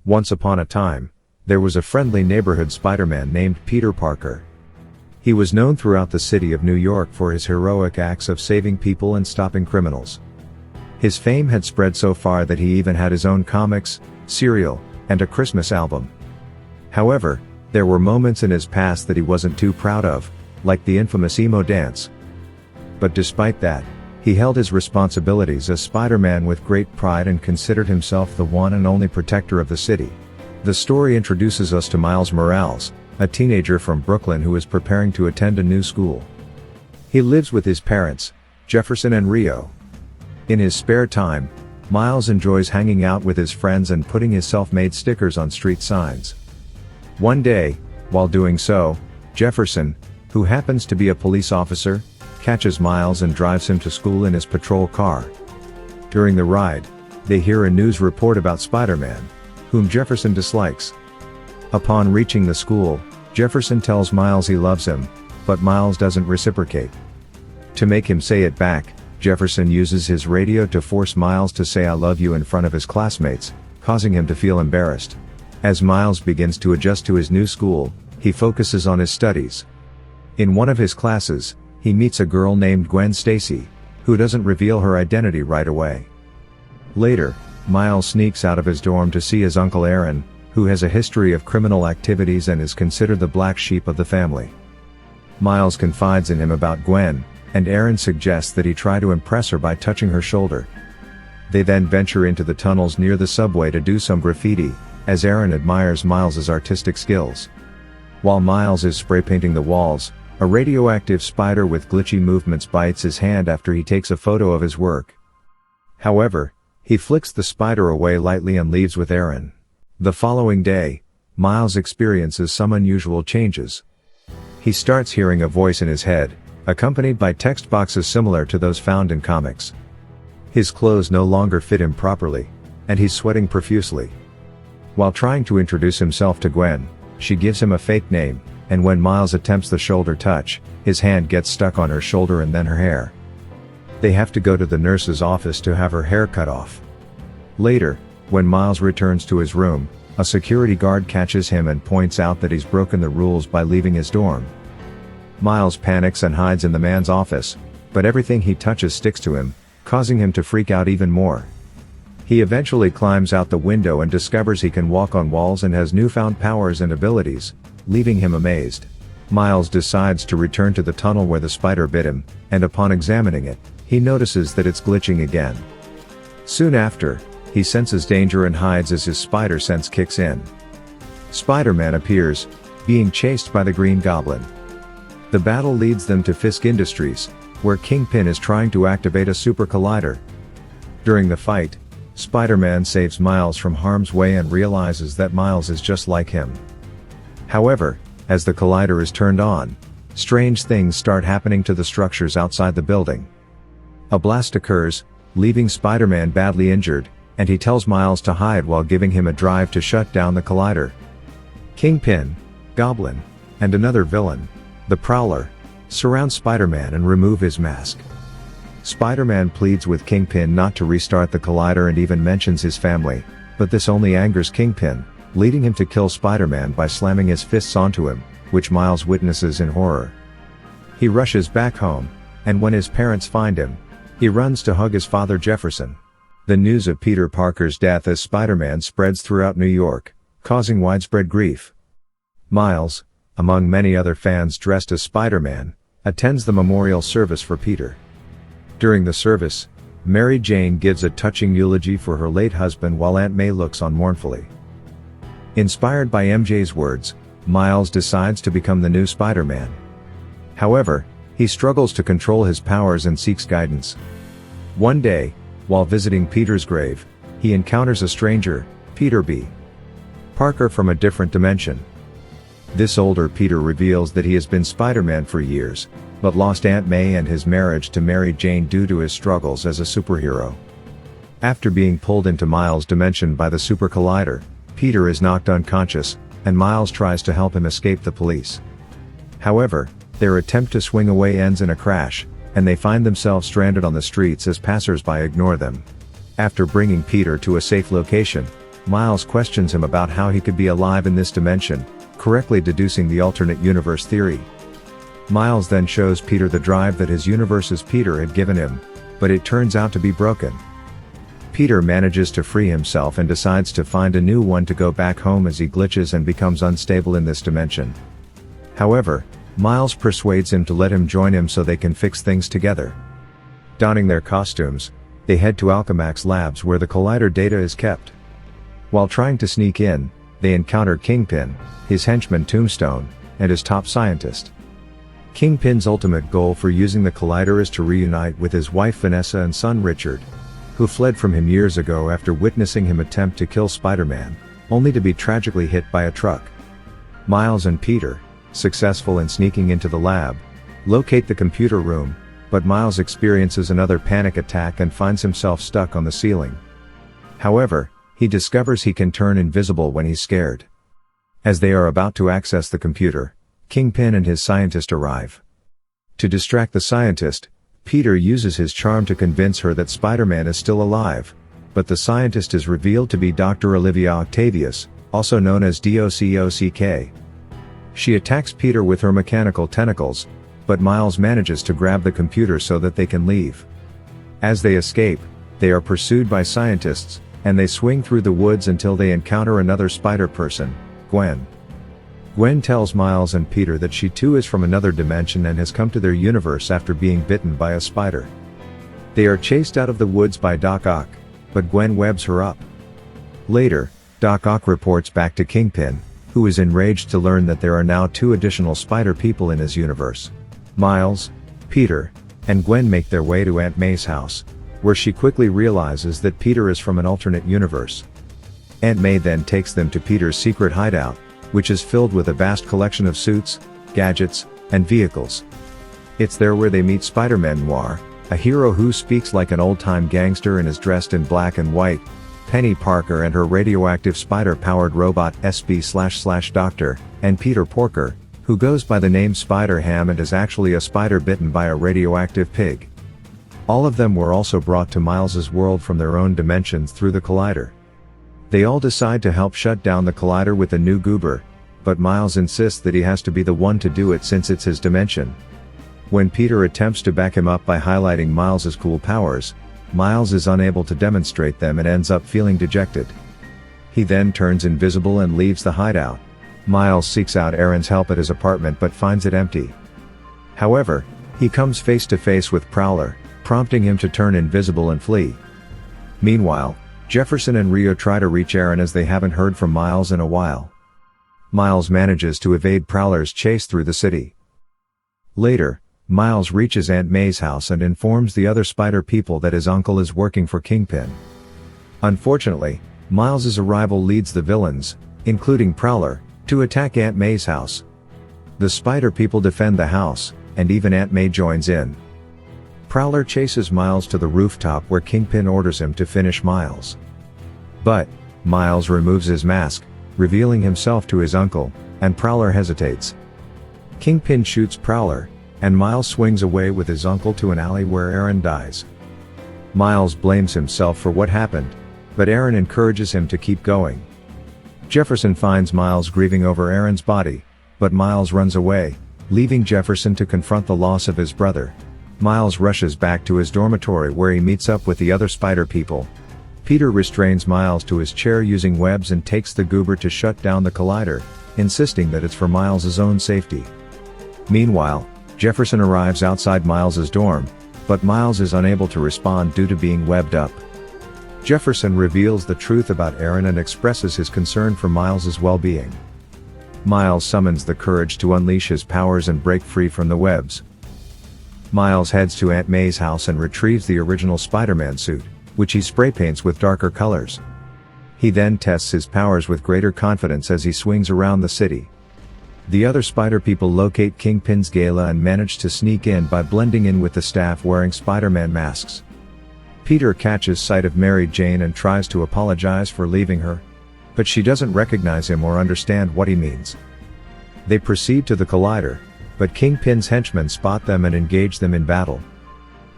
Once upon a time, there was a friendly neighborhood Spider-Man named Peter Parker. He was known throughout the city of New York for his heroic acts of saving people and stopping criminals. His fame had spread so far that he even had his own comics, cereal, and a Christmas album. However, there were moments in his past that he wasn't too proud of, like the infamous emo dance. But despite that, he held his responsibilities as Spider-Man with great pride and considered himself the one and only protector of the city. The story introduces us to Miles Morales, a teenager from Brooklyn who is preparing to attend a new school. He lives with his parents, Jefferson and Rio. In his spare time, Miles enjoys hanging out with his friends and putting his self-made stickers on street signs. One day, while doing so, Jefferson, who happens to be a police officer, catches Miles and drives him to school in his patrol car. During the ride, they hear a news report about Spider-Man, whom Jefferson dislikes. Upon reaching the school, Jefferson tells Miles he loves him, but Miles doesn't reciprocate. To make him say it back, Jefferson uses his radio to force Miles to say "I love you" in front of his classmates, causing him to feel embarrassed. As Miles begins to adjust to his new school, he focuses on his studies. In one of his classes, he meets a girl named Gwen Stacy, who doesn't reveal her identity right away. Later, Miles sneaks out of his dorm to see his uncle Aaron, who has a history of criminal activities and is considered the black sheep of the family. Miles confides in him about Gwen, and Aaron suggests that he try to impress her by touching her shoulder. They then venture into the tunnels near the subway to do some graffiti, as Aaron admires Miles's artistic skills. While Miles is spray painting the walls, a radioactive spider with glitchy movements bites his hand after he takes a photo of his work. However, he flicks the spider away lightly and leaves with Aaron. The following day, Miles experiences some unusual changes. He starts hearing a voice in his head, accompanied by text boxes similar to those found in comics. His clothes no longer fit him properly, and he's sweating profusely. While trying to introduce himself to Gwen, she gives him a fake name, and when Miles attempts the shoulder touch, his hand gets stuck on her shoulder and then her hair. They have to go to the nurse's office to have her hair cut off. Later, when Miles returns to his room, a security guard catches him and points out that he's broken the rules by leaving his dorm. Miles panics and hides in the man's office, but everything he touches sticks to him, causing him to freak out even more. He eventually climbs out the window and discovers he can walk on walls and has newfound powers and abilities, leaving him amazed. Miles decides to return to the tunnel where the spider bit him, and upon examining it, he notices that it's glitching again. Soon after, he senses danger and hides as his spider sense kicks in. Spider-Man appears, being chased by the Green Goblin. The battle leads them to Fisk Industries, where Kingpin is trying to activate a super collider. During the fight, Spider-Man saves Miles from harm's way and realizes that Miles is just like him. However, as the collider is turned on, strange things start happening to the structures outside the building. A blast occurs, leaving Spider-Man badly injured, and he tells Miles to hide while giving him a drive to shut down the collider. Kingpin, Goblin, and another villain, the Prowler, surround Spider-Man and remove his mask. Spider-Man pleads with Kingpin not to restart the collider and even mentions his family, but this only angers Kingpin, leading him to kill Spider-Man by slamming his fists onto him, which Miles witnesses in horror. He rushes back home, and when his parents find him, he runs to hug his father Jefferson. The news of Peter Parker's death as Spider-Man spreads throughout New York, causing widespread grief. Miles, among many other fans dressed as Spider-Man, attends the memorial service for Peter. During the service, Mary Jane gives a touching eulogy for her late husband while Aunt May looks on mournfully. Inspired by MJ's words, Miles decides to become the new Spider-Man. However, he struggles to control his powers and seeks guidance. One day, while visiting Peter's grave, he encounters a stranger, Peter B. Parker from a different dimension. This older Peter reveals that he has been Spider-Man for years, but lost Aunt May and his marriage to Mary Jane due to his struggles as a superhero. After being pulled into Miles' dimension by the super collider, Peter is knocked unconscious, and Miles tries to help him escape the police. However, their attempt to swing away ends in a crash, and they find themselves stranded on the streets as passers-by ignore them. After bringing Peter to a safe location, Miles questions him about how he could be alive in this dimension, correctly deducing the alternate universe theory. Miles then shows Peter the drive that his universe's Peter had given him, but it turns out to be broken. Peter manages to free himself and decides to find a new one to go back home as he glitches and becomes unstable in this dimension. However, Miles persuades him to let him join him so they can fix things together. Donning their costumes, they head to Alchemax Labs where the Collider data is kept. While trying to sneak in, they encounter Kingpin, his henchman Tombstone, and his top scientist. Kingpin's ultimate goal for using the Collider is to reunite with his wife Vanessa and son Richard, who fled from him years ago after witnessing him attempt to kill Spider-Man, only to be tragically hit by a truck. Miles and Peter, successful in sneaking into the lab, locate the computer room, but Miles experiences another panic attack and finds himself stuck on the ceiling. However, he discovers he can turn invisible when he's scared. As they are about to access the computer, Kingpin and his scientist arrive. To distract the scientist, Peter uses his charm to convince her that Spider-Man is still alive, but the scientist is revealed to be Dr. Olivia Octavius, also known as DOCK. She attacks Peter with her mechanical tentacles, but Miles manages to grab the computer so that they can leave. As they escape, they are pursued by scientists, and they swing through the woods until they encounter another spider person, Gwen. Gwen tells Miles and Peter that she too is from another dimension and has come to their universe after being bitten by a spider. They are chased out of the woods by Doc Ock, but Gwen webs her up. Later, Doc Ock reports back to Kingpin, who is enraged to learn that there are now 2 additional spider people in his universe. Miles, Peter, and Gwen make their way to Aunt May's house, where she quickly realizes that Peter is from an alternate universe. Aunt May then takes them to Peter's secret hideout, which is filled with a vast collection of suits, gadgets, and vehicles. It's there where they meet Spider-Man Noir, a hero who speaks like an old-time gangster and is dressed in black and white, Penny Parker and her radioactive spider-powered robot SB/Doctor, and Peter Porker, who goes by the name Spider-Ham and is actually a spider bitten by a radioactive pig. All of them were also brought to Miles's world from their own dimensions through the Collider. They all decide to help shut down the Collider with a new goober, but Miles insists that he has to be the one to do it since it's his dimension. When Peter attempts to back him up by highlighting Miles's cool powers, Miles is unable to demonstrate them and ends up feeling dejected. He then turns invisible and leaves the hideout. Miles seeks out Aaron's help at his apartment but finds it empty. However, he comes face to face with Prowler, prompting him to turn invisible and flee. Meanwhile, Jefferson and Rio try to reach Aaron as they haven't heard from Miles in a while. Miles manages to evade Prowler's chase through the city. Later, Miles reaches Aunt May's house and informs the other spider people that his uncle is working for Kingpin. Unfortunately, Miles's arrival leads the villains, including Prowler, to attack Aunt May's house. The spider people defend the house, and even Aunt May joins in. Prowler chases Miles to the rooftop where Kingpin orders him to finish Miles. But, Miles removes his mask, revealing himself to his uncle, and Prowler hesitates. Kingpin shoots Prowler, and Miles swings away with his uncle to an alley where Aaron dies. Miles blames himself for what happened, but Aaron encourages him to keep going. Jefferson finds Miles grieving over Aaron's body, but Miles runs away, leaving Jefferson to confront the loss of his brother. Miles rushes back to his dormitory where he meets up with the other spider people. Peter restrains Miles to his chair using webs and takes the goober to shut down the Collider, insisting that it's for Miles's own safety. Meanwhile, Jefferson arrives outside Miles's dorm, but Miles is unable to respond due to being webbed up. Jefferson reveals the truth about Aaron and expresses his concern for Miles's well-being. Miles summons the courage to unleash his powers and break free from the webs. Miles heads to Aunt May's house and retrieves the original Spider-Man suit, which he spray paints with darker colors. He then tests his powers with greater confidence as he swings around the city. The other spider people locate Kingpin's gala and manage to sneak in by blending in with the staff wearing Spider-Man masks. Peter catches sight of Mary Jane and tries to apologize for leaving her, but she doesn't recognize him or understand what he means. They proceed to the Collider, but Kingpin's henchmen spot them and engage them in battle.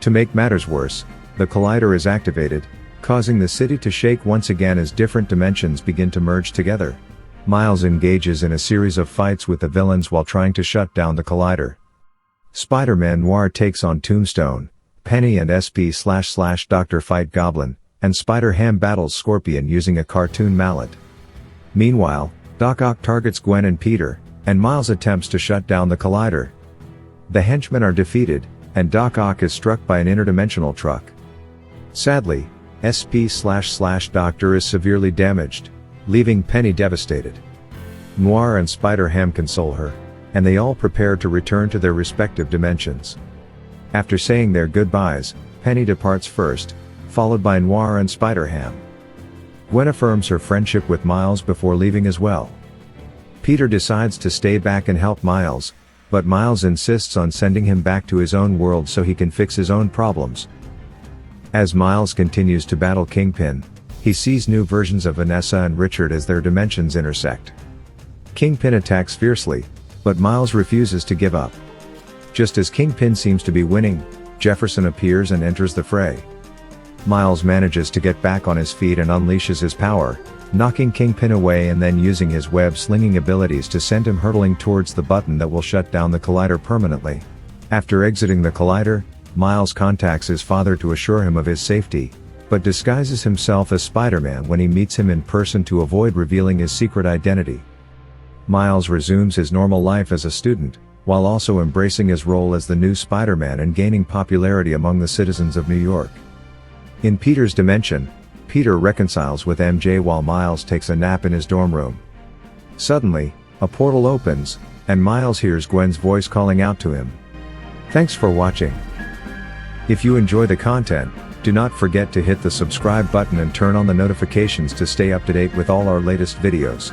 To make matters worse, the Collider is activated, causing the city to shake once again as different dimensions begin to merge together. Miles engages in a series of fights with the villains while trying to shut down the collider. Spider-Man Noir takes on Tombstone, Penny and SP/Dr. fight Goblin, and Spider-Ham battles Scorpion using a cartoon mallet. Meanwhile, Doc Ock targets Gwen and Peter, and Miles attempts to shut down the collider. The henchmen are defeated, and Doc Ock is struck by an interdimensional truck. Sadly, SP/Dr is severely damaged, leaving Penny devastated. Noir and Spider-Ham console her, and they all prepare to return to their respective dimensions. After saying their goodbyes, Penny departs first, followed by Noir and Spider-Ham. Gwen affirms her friendship with Miles before leaving as well. Peter decides to stay back and help Miles, but Miles insists on sending him back to his own world so he can fix his own problems. As Miles continues to battle Kingpin, he sees new versions of Vanessa and Richard as their dimensions intersect. Kingpin attacks fiercely, but Miles refuses to give up. Just as Kingpin seems to be winning, Jefferson appears and enters the fray. Miles manages to get back on his feet and unleashes his power, knocking Kingpin away and then using his web-slinging abilities to send him hurtling towards the button that will shut down the collider permanently. After exiting the collider, Miles contacts his father to assure him of his safety, but disguises himself as Spider-Man when he meets him in person to avoid revealing his secret identity. Miles resumes his normal life as a student, while also embracing his role as the new Spider-Man and gaining popularity among the citizens of New York. In Peter's dimension, Peter reconciles with MJ while Miles takes a nap in his dorm room. Suddenly, a portal opens, and Miles hears Gwen's voice calling out to him. Thanks for watching. If you enjoy the content, do not forget to hit the subscribe button and turn on the notifications to stay up to date with all our latest videos.